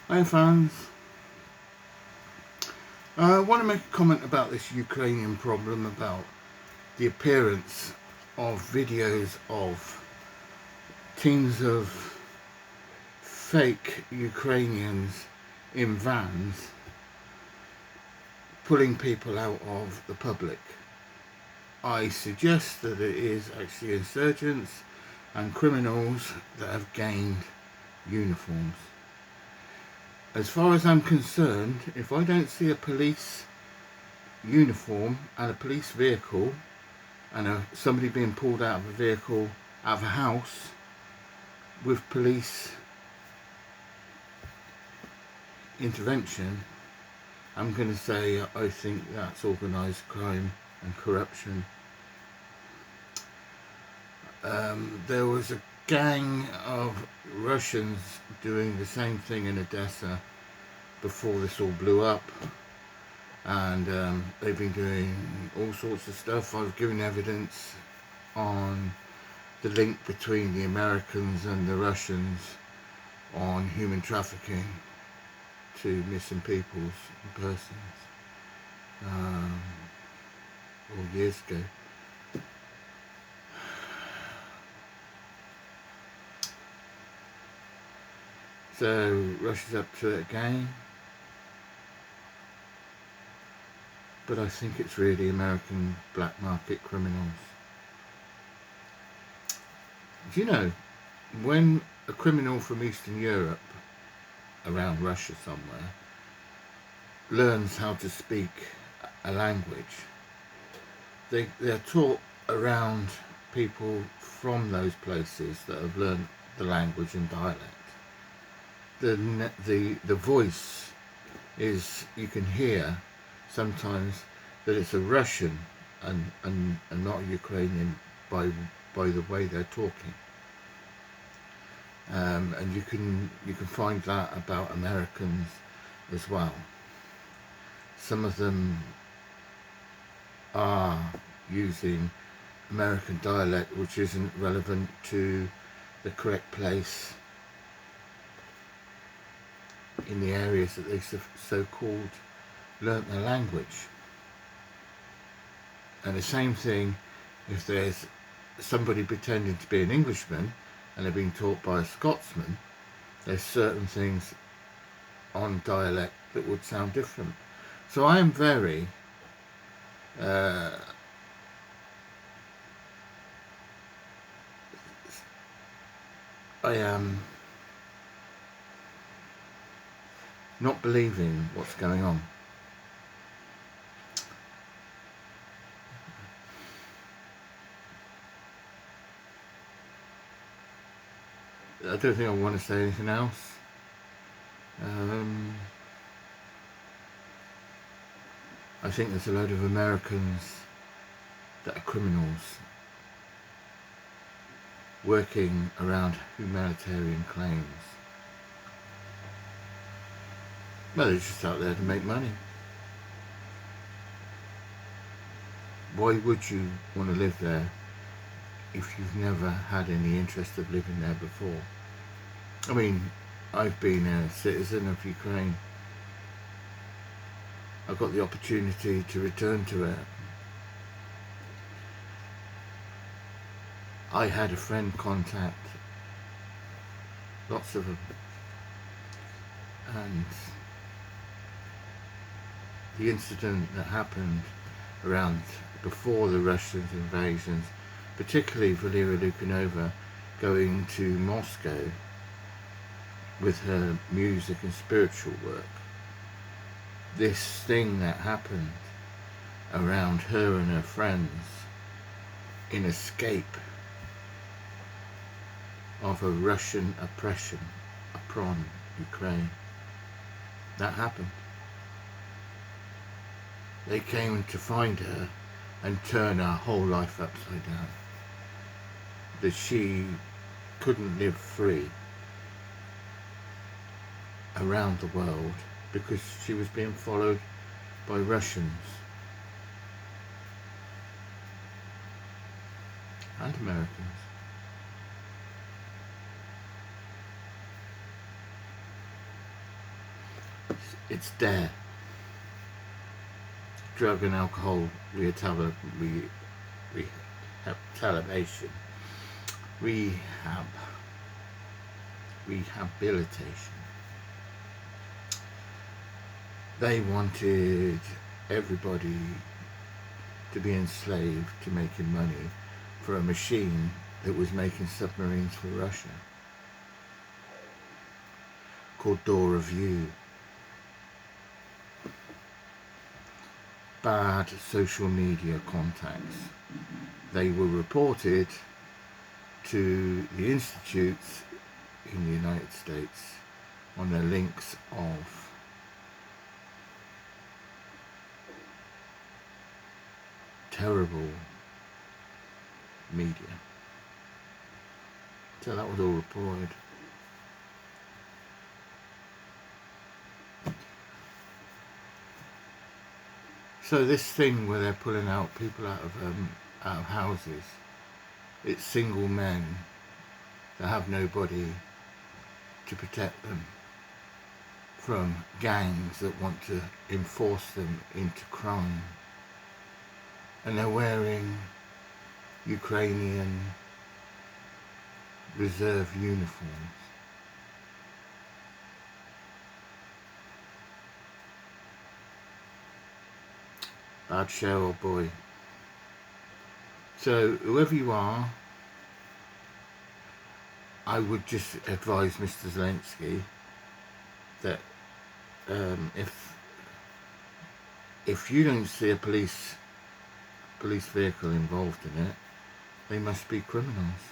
Hi fans, I want to make a comment about this Ukrainian problem, about the appearance of videos of teams of fake Ukrainians in vans pulling people out of the public. I suggest that it is actually insurgents and criminals that have gained uniforms. As far as I'm concerned, if I don't see a police uniform and a police vehicle and somebody being pulled out of a vehicle, out of a house with police intervention, I'm going to say I think that's organised crime and corruption. There was a gang of Russians doing the same thing in Odessa before this all blew up, and they've been doing all sorts of stuff. I've given evidence on the link between the Americans and the Russians on human trafficking to missing peoples and persons all years ago. So Russia's up to it again, but I think it's really American black market criminals. Do you know, when a criminal from Eastern Europe, around Russia somewhere, learns how to speak a language, they're taught around people from those places that have learned the language and dialect. The voice is, you can hear sometimes that it's a Russian and not a Ukrainian by the way they're talking. And you can find that about Americans as well. Some of them are using American dialect which isn't relevant to the correct place in the areas that they so-called learnt their language. And the same thing if there's somebody pretending to be an Englishman and they're being taught by a Scotsman, there's certain things on dialect that would sound different. So I am very I am not believing what's going on. I don't think I want to say anything else. I think there's a load of Americans that are criminals working around humanitarian claims. Well, they're just out there to make money. Why would you want to live there if you've never had any interest of living there before? I mean, I've been a citizen of Ukraine. I got the opportunity to return to it. I had a friend contact, lots of them, and the incident that happened around before the Russian invasions, particularly Valeria Lukyanova going to Moscow with her music and spiritual work. This thing that happened around her and her friends in escape of a Russian oppression upon Ukraine, that happened. They came to find her and turn her whole life upside down. That she couldn't live free around the world because she was being followed by Russians and Americans. It's there. Drug and alcohol rehabilitation, rehabilitation. They wanted everybody to be enslaved to making money for a machine that was making submarines for Russia, called Door of View. Bad social media contacts. They were reported to the institutes in the United States on the links of terrible media. So that was all reported. So this thing where they're pulling out people out of houses, it's single men that have nobody to protect them from gangs that want to enforce them into crime. And they're wearing Ukrainian reserve uniforms. Bad show, oh boy. So whoever you are, I would just advise Mr. Zelensky that if you don't see a police vehicle involved in it, they must be criminals.